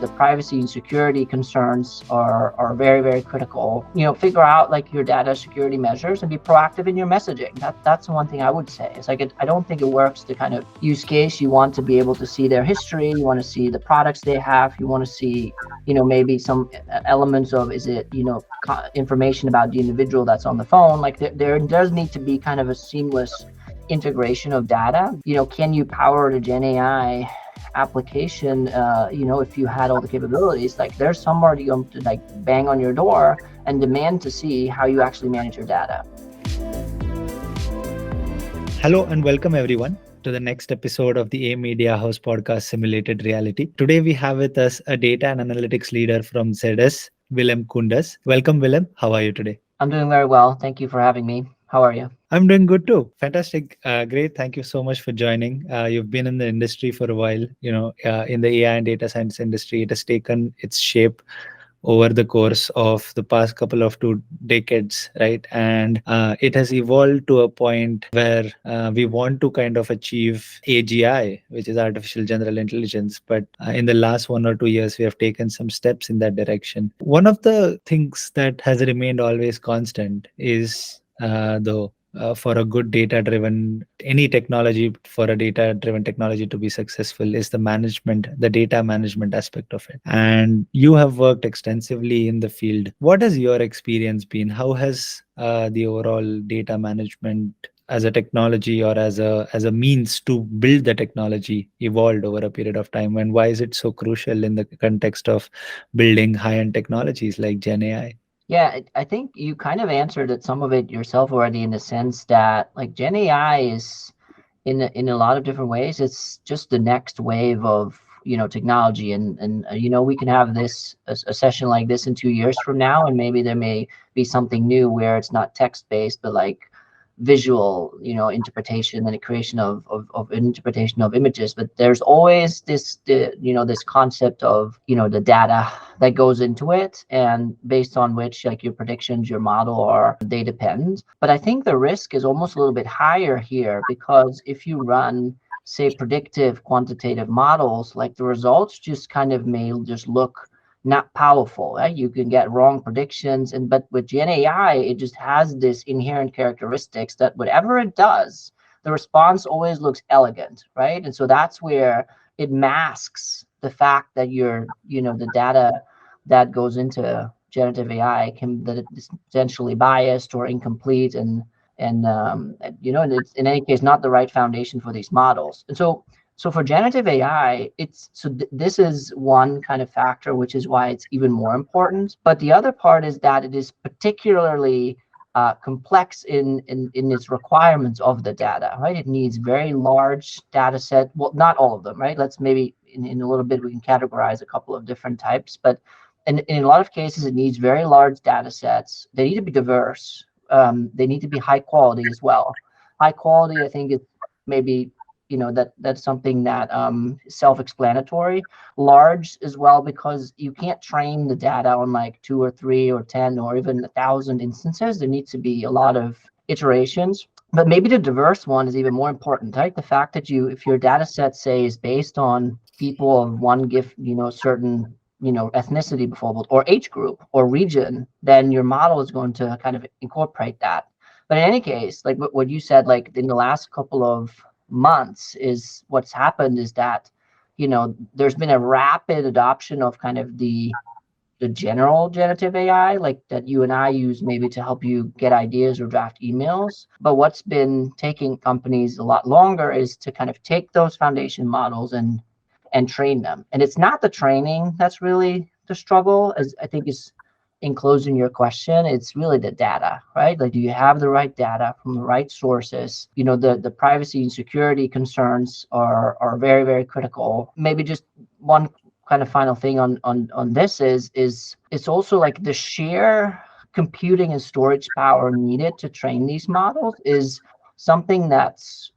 the privacy and security concerns are very, very critical. Figure out like your data security measures and be proactive in your messaging. That's the one thing I would say. It's like I don't think it works to kind of use case. You want to be able to see their history. You want to see the products they have. You want to see, maybe some elements of, is it, information about the individual that's on the phone. Like there does need to be kind of a seamless integration of data. Can you power the Gen AI application? If you had all the capabilities, like there's somebody going to like bang on your door and demand to see how you actually manage your data. Hello and welcome everyone to the next episode of the A Media House podcast Simulated Reality. Today we have with us a data and analytics leader from ZS, Willem Koenders. Welcome, Willem. How are you today? I'm doing very well. Thank you for having me. How are you? I'm doing good too. Fantastic. Great. Thank you so much for joining. You've been in the industry for a while, in the AI and data science industry. It has taken its shape over the course of the past couple of 2 decades, right? And it has evolved to a point where we want to kind of achieve AGI, which is artificial general intelligence. But in the last 1 or 2 years, we have taken some steps in that direction. One of the things that has remained always constant is for a good any technology, for a data-driven technology to be successful is the data management aspect of it. And you have worked extensively in the field. What has your experience been? How has the overall data management as a technology or as a means to build the technology evolved over a period of time? And why is it so crucial in the context of building high-end technologies like Gen AI? Yeah, I think you kind of answered it, some of it yourself already, in the sense that like Gen AI is in a lot of different ways. It's just the next wave of technology, and we can have a session like this in 2 years from now, and maybe there may be something new where it's not text based, but like visual interpretation and the creation of an interpretation of images. But there's always this concept of the data that goes into it, and based on which like your predictions, your model, they depend. But I think the risk is almost a little bit higher here, because if you run, say, predictive quantitative models, like the results just kind of may just look not powerful, right? You can get wrong predictions, but with Gen AI, it just has this inherent characteristics that whatever it does, the response always looks elegant, right? And so that's where it masks the fact that the data that goes into generative AI that it's potentially biased or incomplete, and it's in any case not the right foundation for these models. And so for generative AI, this is one kind of factor, which is why it's even more important. But the other part is that it is particularly complex in its requirements of the data, right? It needs very large data set. Well, not all of them, right? Let's maybe in a little bit, we can categorize a couple of different types. But in a lot of cases, it needs very large data sets. They need to be diverse. They need to be high quality as well. High quality, I think, is maybe that's something that self-explanatory. Large as well, because you can't train the data on like 2 or 3 or 10 or even 1,000 instances. There needs to be a lot of iterations. But maybe the diverse one is even more important, right? The fact that if your data set, say, is based on people of one certain ethnicity, before, or age group or region, then your model is going to kind of incorporate that. But in any case, like what you said, like in the last couple of months, is what's happened is that there's been a rapid adoption of kind of the general generative AI, like that you and I use maybe to help you get ideas or draft emails. But what's been taking companies a lot longer is to kind of take those foundation models and train them. And it's not the training that's really the struggle, as I think is in closing your question. It's really the data, right? Like, do you have the right data from the right sources? The privacy and security concerns are very, very critical. Maybe just one kind of final thing on this is it's also like the sheer computing and storage power needed to train these models is something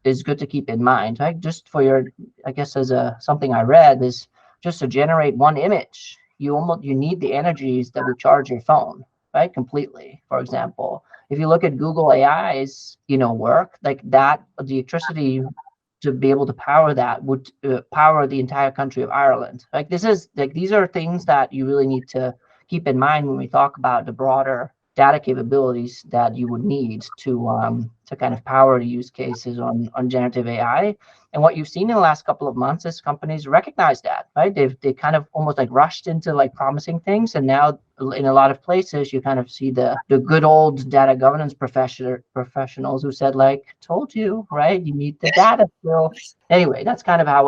is good to keep in mind, right? Just for I guess something I read is just to generate one image, you need the energies that would charge your phone, right? Completely. For example, if you look at Google AI's, work, like that, the electricity to be able to power that would power the entire country of Ireland. Like this is like these are things that you really need to keep in mind when we talk about the broader data capabilities that you would need to kind of power the use cases on generative AI. And what you've seen in the last couple of months is companies recognize that, right? They kind of almost like rushed into like promising things, and now in a lot of places you kind of see the good old data governance professionals who said like, told you, right? You need the data still. Anyway, that's kind of how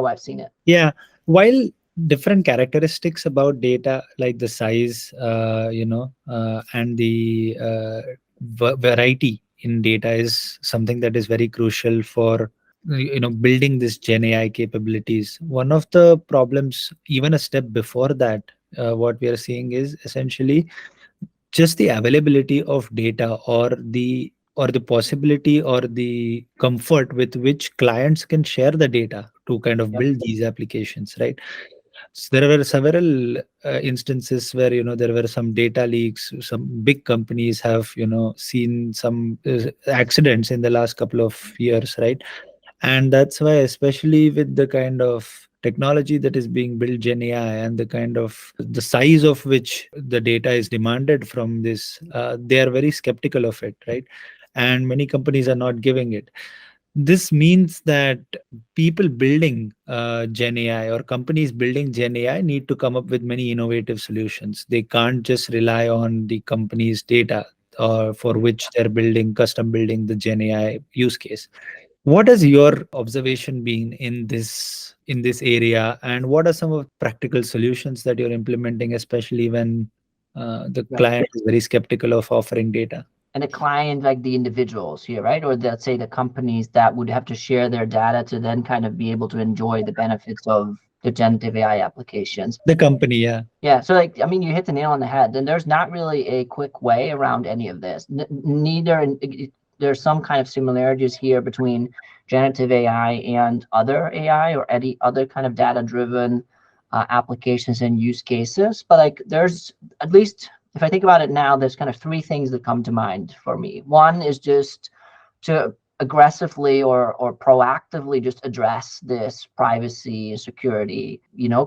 I've seen it. Yeah. While different characteristics about data, like the size, and the variety in data is something that is very crucial for building this Gen AI capabilities. One of the problems, even a step before that, what we are seeing is essentially just the availability of data, or the possibility or the comfort with which clients can share the data to kind of Yep. build these applications, right? So there were several instances where there were some data leaks. Some big companies have seen some accidents in the last couple of years, right? And that's why, especially with the kind of technology that is being built, Gen AI, and the kind of the size of which the data is demanded from this, they are very skeptical of it, right? And many companies are not giving it. This means that people building Gen AI, or companies building Gen AI, need to come up with many innovative solutions. They can't just rely on the company's data, for which they're custom building the Gen AI use case. What has your observation been in this area, and what are some of practical solutions that you're implementing, especially when the Right. client is very skeptical of offering data? And the client, like the individuals here, right? Or let's say the companies that would have to share their data to then kind of be able to enjoy the benefits of the generative AI applications. The company, yeah. Yeah, so like I mean, you hit the nail on the head. And there's not really a quick way around any of this. Neither there's some kind of similarities here between generative AI and other AI or any other kind of data-driven applications and use cases. But like there's at least if I think about it now, there's kind of three things that come to mind for me. One is just to aggressively or proactively just address this privacy and security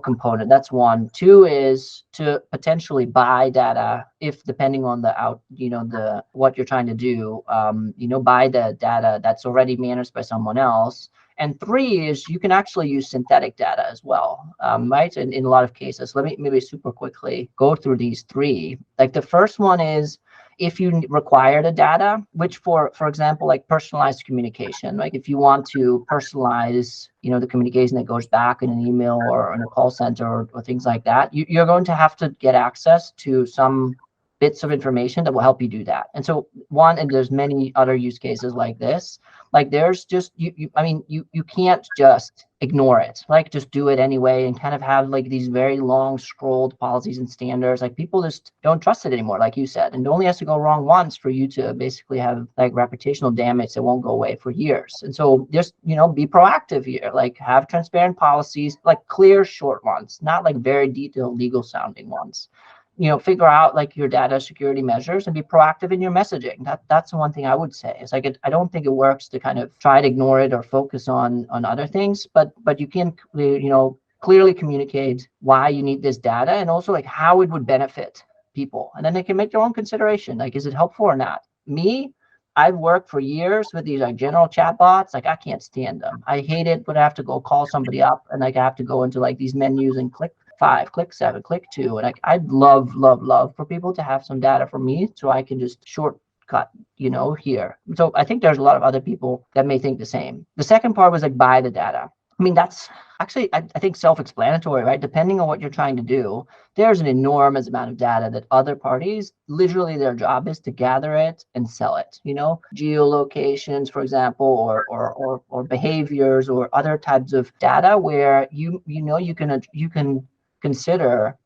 component. That's one. Two is to potentially buy data if depending on the what you're trying to do, buy the data that's already managed by someone else. And three is you can actually use synthetic data as well, right? In a lot of cases. Let me maybe super quickly go through these three. Like the first one is if you require the data, which for example, like personalized communication, like if you want to personalize, the communication that goes back in an email or in a call center or things like that, you're going to have to get access to some bits of information that will help you do that. And so and there's many other use cases like this. Like there's just you can't just ignore it, like just do it anyway and kind of have like these very long scrolled policies and standards. Like people just don't trust it anymore, like you said, and it only has to go wrong once for you to basically have like reputational damage that won't go away for years. And so just be proactive here, like have transparent policies, like clear short ones, not like very detailed legal sounding ones. Figure out like your data security measures and be proactive in your messaging. That's the one thing I would say. It's like I don't think it works to kind of try to ignore it or focus on other things, but you can clearly communicate why you need this data and also like how it would benefit people, and then they can make their own consideration. Like, is it helpful or not? I've worked for years with these like general chatbots. Like I can't stand them. I hate it when I have to go call somebody up and like I have to go into like these menus and click 5, click 7, click 2. And I'd love for people to have some data from me so I can just shortcut, here. So I think there's a lot of other people that may think the same. The second part was like buy the data. I mean, that's actually, I think self-explanatory, right? Depending on what you're trying to do, there's an enormous amount of data that other parties, literally their job is to gather it and sell it, geolocations, for example, or behaviors or other types of data where you can consider,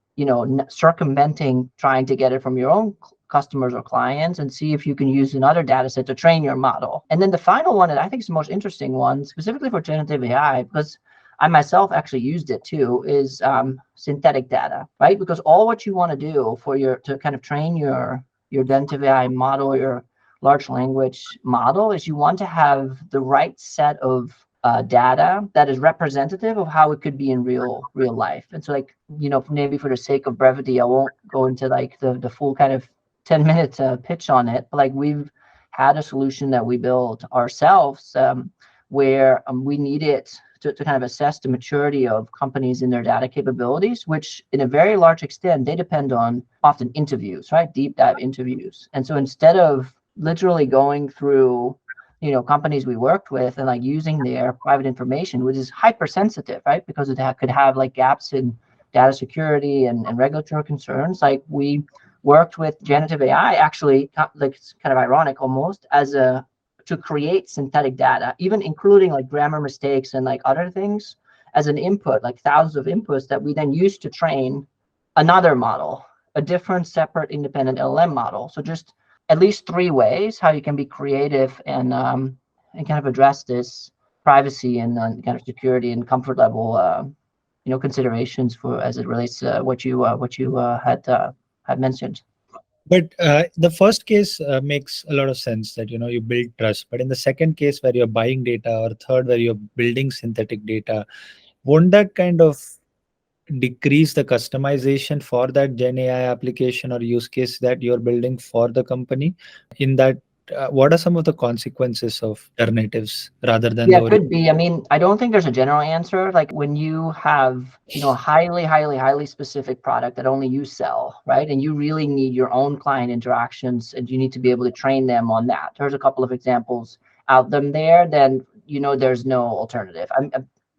circumventing trying to get it from your own customers or clients and see if you can use another data set to train your model. And then the final one that I think is the most interesting one, specifically for generative AI, because I myself actually used it too, is synthetic data, right? Because all what you want to do to kind of train your generative AI model, your large language model, is you want to have the right set of data that is representative of how it could be in real life. And so, like, maybe for the sake of brevity, I won't go into like the full kind of 10-minute pitch on it. But like, we've had a solution that we built ourselves, where we needed to kind of assess the maturity of companies in their data capabilities, which in a very large extent, they depend on often interviews, right? Deep dive interviews. And so instead of literally going through, companies we worked with and like using their private information, which is hypersensitive, right? Because it could have like gaps in data security and regulatory concerns. Like, we worked with generative AI, actually, like, it's kind of ironic almost, as to create synthetic data, even including like grammar mistakes and like other things as an input, like thousands of inputs that we then use to train another model, a different, separate, independent LLM model. So just at least 3 ways how you can be creative and kind of address this privacy and kind of security and comfort level considerations for as it relates to what you had mentioned. But the first case makes a lot of sense, that you build trust. But in the second case, where you're buying data, or third, where you're building synthetic data, won't that kind of decrease the customization for that Gen AI application or use case that you're building for the company? In that, what are some of the consequences of alternatives rather than Yeah, the it could be. I mean, I don't think there's a general answer. Like, when you have, a highly, highly, highly specific product that only you sell, right? And you really need your own client interactions, and you need to be able to train them on that. There's a couple of examples out there, then, there's no alternative.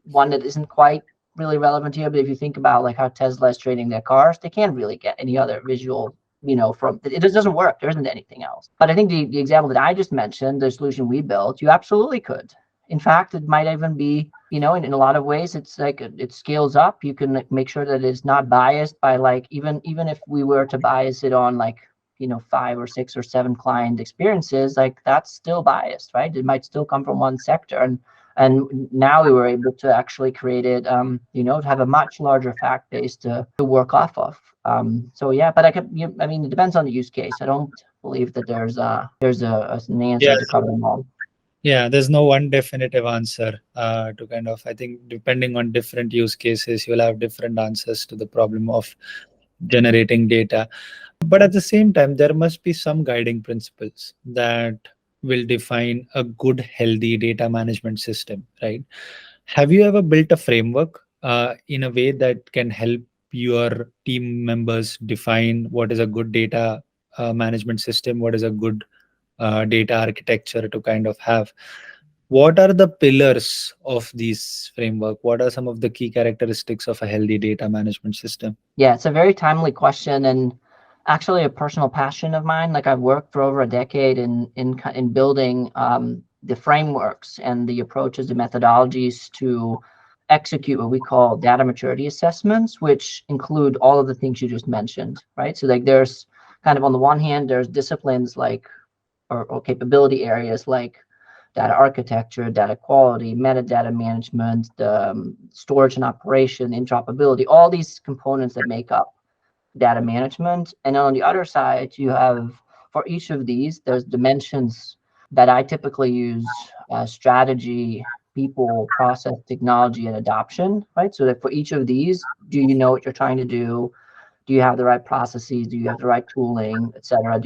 One that isn't quite really relevant here, but if you think about like how Tesla is training their cars, they can't really get any other visual, from it. Just doesn't work. There isn't anything else. But I think the example that I just mentioned, the solution we built, you absolutely could. In fact, it might even be, in a lot of ways, it's like it scales up. You can like make sure that it's not biased by like, even if we were to bias it on like, 5 or 6 or 7 client experiences, like, that's still biased, right? It might still come from one sector. And now we were able to actually create it, to have a much larger fact base to work off of. So yeah, but I mean, it depends on the use case. I don't believe that there's an answer to cover them all. Yeah, there's no one definitive answer to kind of, I think, depending on different use cases, you'll have different answers to the problem of generating data. But at the same time, there must be some guiding principles that will define a good, healthy data management system, right? Have you ever built a framework in a way that can help your team members define what is a good data management system, what is a good data architecture to kind of have? What are the pillars of this framework? What are some of the key characteristics of a healthy data management system? Yeah, it's a very timely question, and actually a personal passion of mine. Like, I've worked for over a decade in building the frameworks and the approaches and methodologies to execute what we call data maturity assessments, which include all of the things you just mentioned, right? So like, there's kind of, on the one hand, there's disciplines like or capability areas like data architecture, data quality, metadata management, the storage and operation, interoperability, all these components that make up data management. And on the other side, you have, for each of these, there's dimensions that I typically use: strategy, people, process, technology, and adoption, right? So that for each of these, do you know what you're trying to do? Do you have the right processes? Do you have the right tooling, et cetera?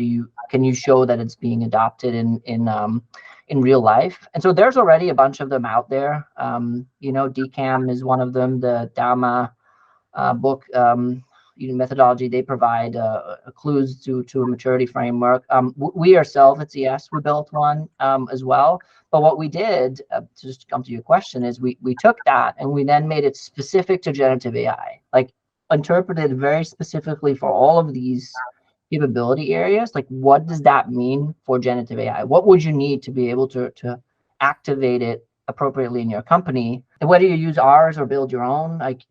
Can you show that it's being adopted in real life? And so there's already a bunch of them out there. DCAM is one of them. The DAMA book, methodology, they provide clues to a maturity framework. We ourselves at CS, we built one as well. But what we did, to just come to your question, is we took that and we then made it specific to generative AI, like interpreted very specifically for all of these capability areas. Like, what does that mean for generative AI? What would you need to be able to activate it appropriately in your company? And whether you use ours or build your own, like,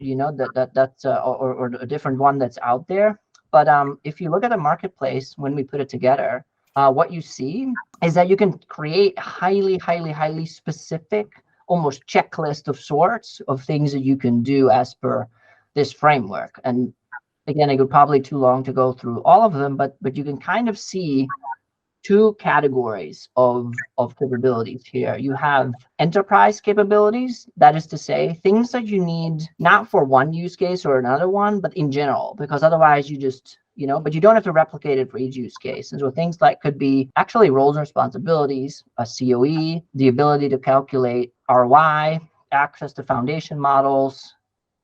that's or a different one that's out there. But if you look at the marketplace when we put it together, what you see is that you can create highly, highly, highly specific, almost checklist of sorts of things that you can do as per this framework. And again, it would probably too long to go through all of them, but you can kind of see two categories of capabilities here. You have enterprise capabilities, that is to say, things that you need not for one use case or another one, but in general, because otherwise you just, but you don't have to replicate it for each use case. And so things like could be actually roles and responsibilities, a COE, the ability to calculate ROI, access to foundation models,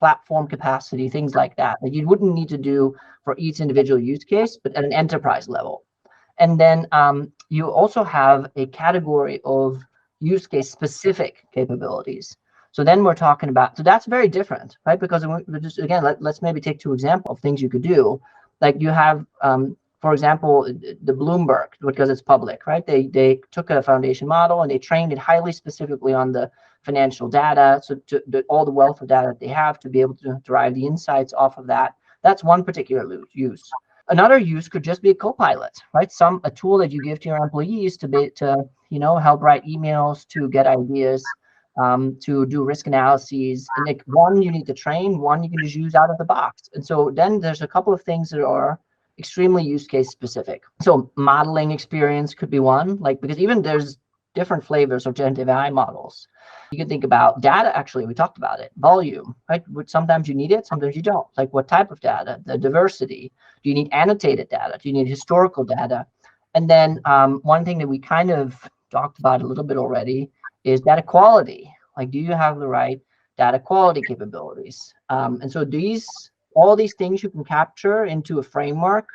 platform capacity, things like that you wouldn't need to do for each individual use case, but at an enterprise level. And then you also have a category of use case specific capabilities. So then we're talking about, so that's very different, right? Because we're just, again, let's maybe take two examples of things you could do. Like you have, for example, the Bloomberg, because it's public, right? They took a foundation model and they trained it highly specifically on the financial data, so all the wealth of data that they have to be able to derive the insights off of that. That's one particular use. Another use could just be a co-pilot, right? A tool that you give to your employees to help write emails, to get ideas, to do risk analyses. And like one you need to train, one you can just use out of the box. And so then there's a couple of things that are extremely use case specific. So modeling experience could be one, because even there's different flavors of generative AI models. You can think about data, actually, we talked about it, volume, right? Which sometimes you need it, sometimes you don't. Like what type of data, the diversity. Do you need annotated data? Do you need historical data? And then one thing that we kind of talked about a little bit already is data quality. Like, do you have the right data quality capabilities? And so all these things you can capture into a framework,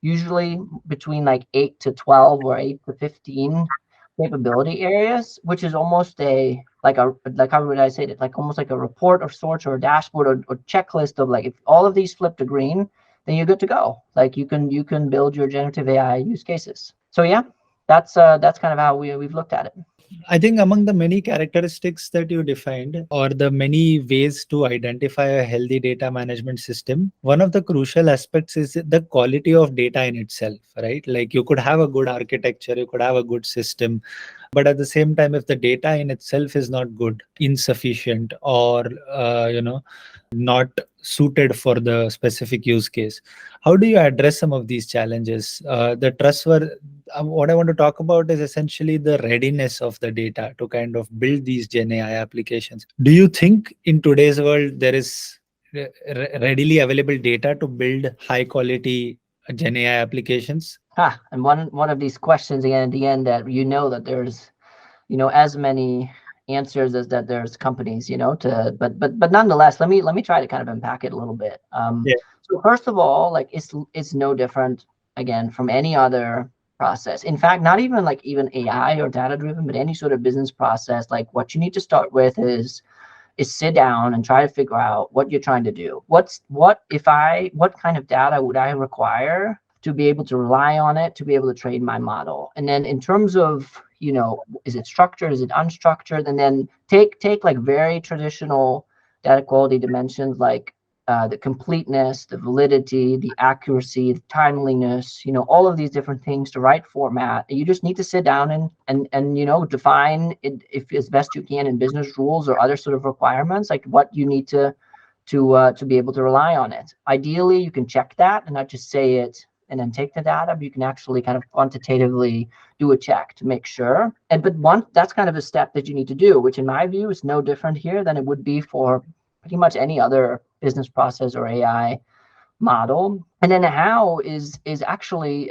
usually between like 8 to 12 or 8 to 15 capability areas, which is almost how would I say it? Like almost like a report of sorts or a dashboard or checklist of like, if all of these flip to green, then you're good to go. Like you can build your generative AI use cases. So yeah, that's kind of how we've looked at it. I think among the many characteristics that you defined, or the many ways to identify a healthy data management system, one of the crucial aspects is the quality of data in itself, right? Like you could have a good architecture, you could have a good system, but at the same time, if the data in itself is not good, insufficient, or not suited for the specific use case, how do you address some of these challenges? What I want to talk about is essentially the readiness of the data to kind of build these Gen AI applications. Do you think in today's world there is readily available data to build high quality Gen AI applications? And one of these questions again at the end, that that there's as many answers as that there's companies, but nonetheless, let me try to kind of unpack it a little bit. So first of all, like it's no different again from any other process. In fact, not even even AI or data driven, but any sort of business process. Like what you need to start with is sit down and try to figure out what you're trying to do. What kind of data would I require to be able to rely on it, to be able to train my model? And then in terms of, is it structured, is it unstructured? And then take like very traditional data quality dimensions, like the completeness, the validity, the accuracy, the timeliness, all of these different things, the right format. You just need to sit down and define it, if as best you can, in business rules or other sort of requirements, like what you need to be able to rely on it. Ideally, you can check that and not just say it and then take the data, but you can actually kind of quantitatively do a check to make sure. That's kind of a step that you need to do, which in my view is no different here than it would be for pretty much any other business process or AI model. And then how is actually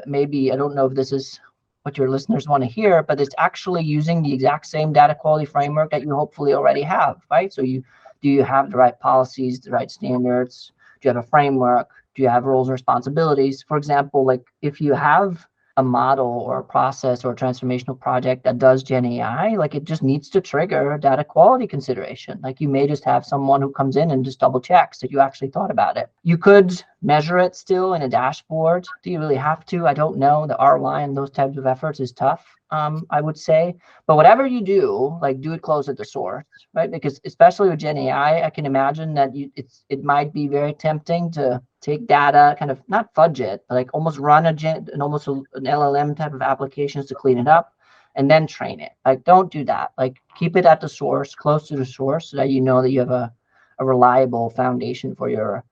maybe, I don't know if this is what your listeners want to hear, but it's actually using the exact same data quality framework that you hopefully already have, right? So do you have the right policies, the right standards? Do you have a framework? Do you have roles and responsibilities? For example, like if you have a model or a process or a transformational project that does Gen AI, like it just needs to trigger a data quality consideration. Like you may just have someone who comes in and just double checks that you actually thought about it. You could measure it still in a dashboard. Do you really have to? I don't know. The ROI on those types of efforts is tough, I would say. But whatever you do, like do it close at the source, right? Because especially with Gen AI, I can imagine that it might be very tempting to take data, kind of not fudge it, but like almost run an LLM type of applications to clean it up and then train it. Like don't do that. Like keep it at the source, close to the source, so that you know that you have a reliable foundation for your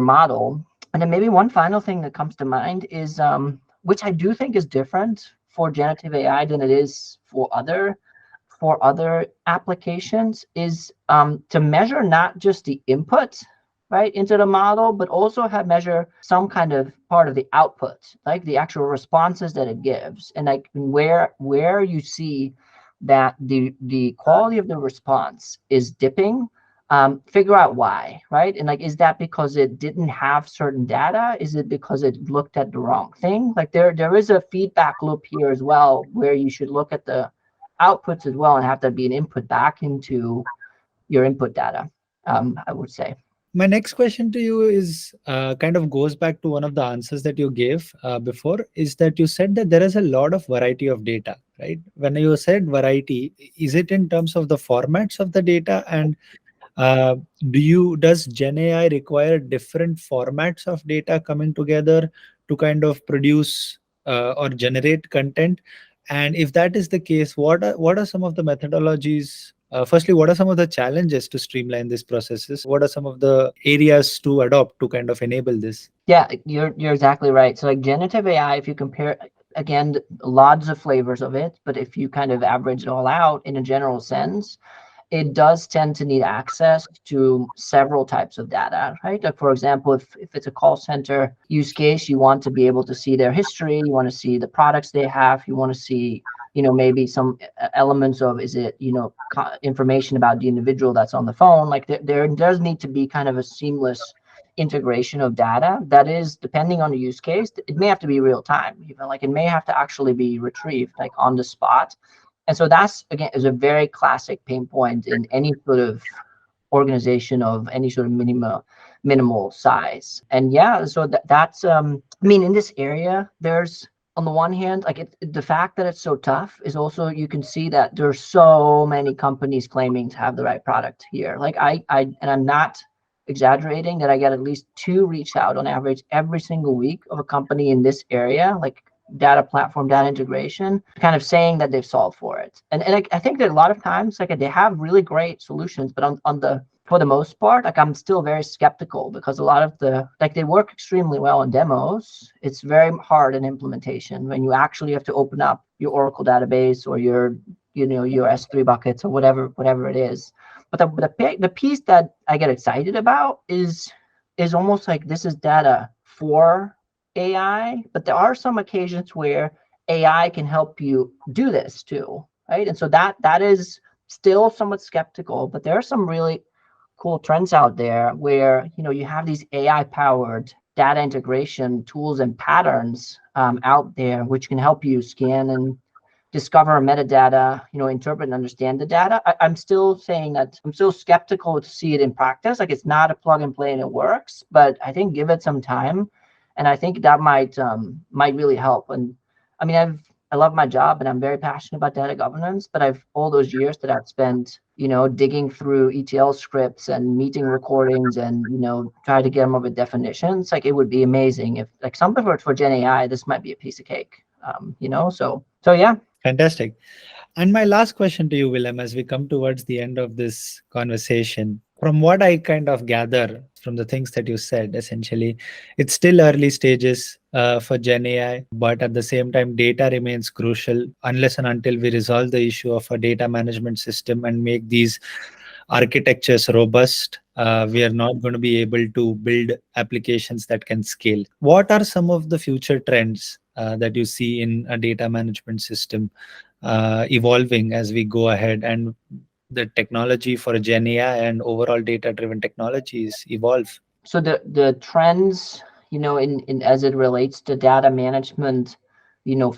model. And then maybe one final thing that comes to mind is which I do think is different for generative AI than it is for other applications, is to measure not just the input right into the model, but also have measure some kind of part of the output, like the actual responses that it gives, and like where you see that the quality of the response is dipping, figure out why, right? And like, is that because it didn't have certain data? Is it because it looked at the wrong thing? Like there is a feedback loop here as well, where you should look at the outputs as well and have that be an input back into your input data, I would say. My next question to you is kind of goes back to one of the answers that you gave before, is that you said that there is a lot of variety of data, right? When you said variety, is it in terms of the formats of the data? And uh, does Gen AI require different formats of data coming together to kind of produce or generate content? And if that is the case, what are some of the methodologies? Firstly, what are some of the challenges to streamline these processes? What are some of the areas to adopt to kind of enable this? Yeah, you're exactly right. So like generative AI, if you compare, again, lots of flavors of it, but if you kind of average it all out in a general sense, it does tend to need access to several types of data, right? Like, for example, if it's a call center use case, you want to be able to see their history, you want to see the products they have, you want to see, maybe some elements of, is it, information about the individual that's on the phone. Like there does need to be kind of a seamless integration of data that is, depending on the use case, it may have to be real time, even like it may have to actually be retrieved like on the spot. And so that's, again, is a very classic pain point in any sort of organization of any sort of minimal size. And yeah, so that's I mean, in this area, there's, on the one hand, like the fact that it's so tough is also, you can see that there's so many companies claiming to have the right product here. Like and I'm not exaggerating that I get at least 2 reach out on average every single week of a company in this area, like data platform, data integration, kind of saying that they've solved for it. And I think that a lot of times, like, they have really great solutions, but on the for the most part, like, I'm still very skeptical, because a lot of they work extremely well in demos. It's very hard in implementation when you actually have to open up your Oracle database or your S3 buckets or whatever it is. But the piece that I get excited about is almost like, this is data for AI, but there are some occasions where AI can help you do this too, right? And so that is still somewhat skeptical, but there are some really cool trends out there where you have these AI powered data integration tools and patterns out there, which can help you scan and discover metadata, interpret and understand the data. I'm still saying that I'm still skeptical to see it in practice. Like, it's not a plug and play and it works, but I think give it some time, and I think that might really help. And I mean, I love my job and I'm very passionate about data governance, but all those years that I've spent, digging through ETL scripts and meeting recordings and, try to get them over definitions. Like, it would be amazing if, like, something for Gen AI, this might be a piece of cake, so yeah. Fantastic. And my last question to you, Willem, as we come towards the end of this conversation, from what I kind of gather from the things that you said, essentially, it's still early stages for Gen AI, but at the same time, data remains crucial unless and until we resolve the issue of a data management system and make these architectures robust. We are not going to be able to build applications that can scale. What are some of the future trends that you see in a data management system evolving as we go ahead and the technology for Gen AI and overall data-driven technologies evolve? So the trends, in as it relates to data management,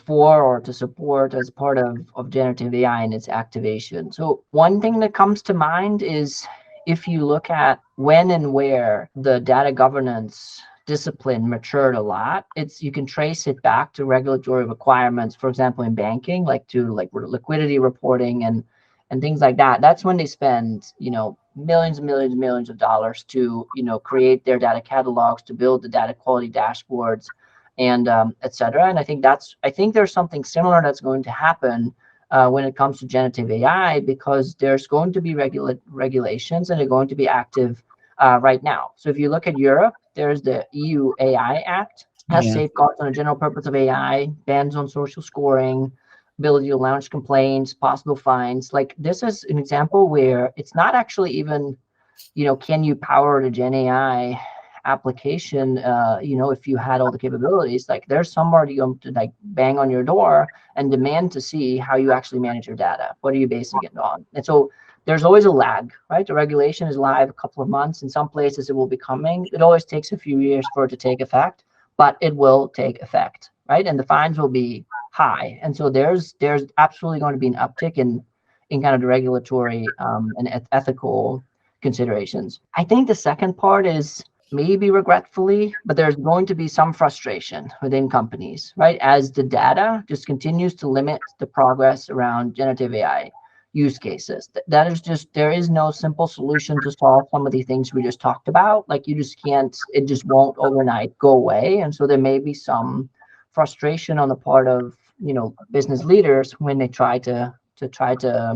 for or to support as part of generative AI and its activation. So one thing that comes to mind is, if you look at when and where the data governance discipline matured a lot, you can trace it back to regulatory requirements, for example, in banking, like to liquidity reporting and things like that. That's when they spend, millions and millions and millions of dollars to, create their data catalogs, to build the data quality dashboards, and et cetera. And I think there's something similar that's going to happen when it comes to generative AI, because there's going to be regulations and they're going to be active right now. So if you look at Europe, there's the EU AI Act, has Yeah. safeguards on the general purpose of AI, bans on social scoring, ability to launch complaints, possible fines. Like this is an example where it's not actually even, can you power the Gen AI application? If you had all the capabilities, like there's somebody going to like bang on your door and demand to see how you actually manage your data. What are you basing it on? And so there's always a lag, right? The regulation is live a couple of months. In some places, it will be coming. It always takes a few years for it to take effect, but it will take effect, right? And the fines will be high. And so there's absolutely going to be an uptick in kind of the regulatory and ethical considerations. I think the second part is maybe regretfully, but there's going to be some frustration within companies, right? As the data just continues to limit the progress around generative AI use cases. That is just, there is no simple solution to solve some of the things we just talked about. Like you just can't, it just won't overnight go away. And so there may be some frustration on the part of, business leaders when they try to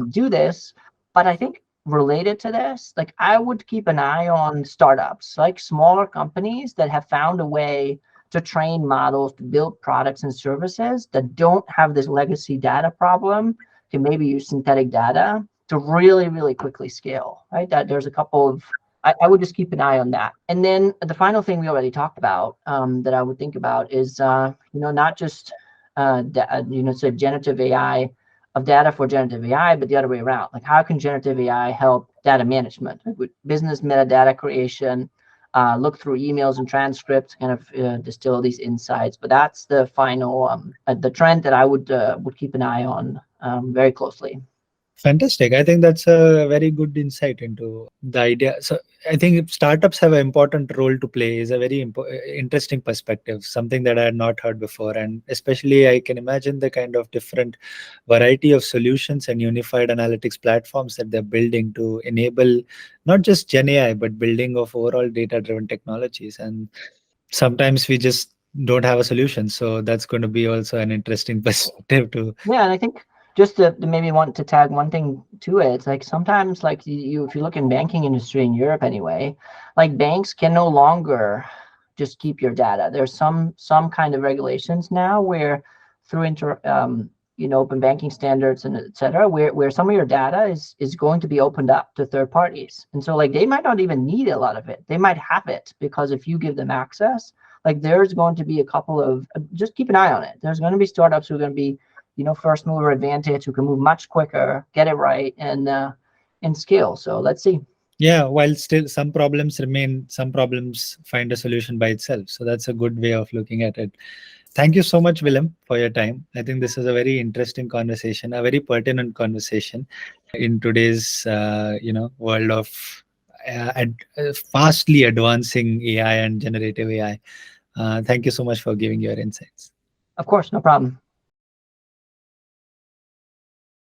do this. But I think related to this, like I would keep an eye on startups, like smaller companies that have found a way to train models to build products and services that don't have this legacy data problem, can maybe use synthetic data to really, really quickly scale, right? That there's a couple of, I would just keep an eye on that. And then the final thing we already talked about that I would think about is, not just, say generative AI of data for generative AI, but the other way around. Like how can generative AI help data management, like with business metadata creation, look through emails and transcripts, kind of distill these insights. But that's the final, the trend that I would keep an eye on very closely. Fantastic. I think that's a very good insight into the idea. So I think startups have an important role to play is a very interesting perspective, something that I had not heard before. And especially I can imagine the kind of different variety of solutions and unified analytics platforms that they're building to enable not just Gen AI, but building of overall data-driven technologies. And sometimes we just don't have a solution. So that's going to be also an interesting perspective to. Yeah, and I think just to maybe want to tag one thing to it, it's like sometimes like if you look in banking industry in Europe anyway, like banks can no longer just keep your data. There's some kind of regulations now where through open banking standards and et cetera, where some of your data is going to be opened up to third parties. And so like they might not even need a lot of it. They might have it because if you give them access, like there's going to be a couple of, just keep an eye on it. There's going to be startups who are going to be, first mover advantage, who can move much quicker, get it right, and scale. So let's see. Yeah, while still some problems remain, some problems find a solution by itself. So that's a good way of looking at it. Thank you so much, Willem, for your time. I think this is a very interesting conversation, a very pertinent conversation in today's world of fastly advancing AI and generative AI. Thank you so much for giving your insights. Of course, no problem.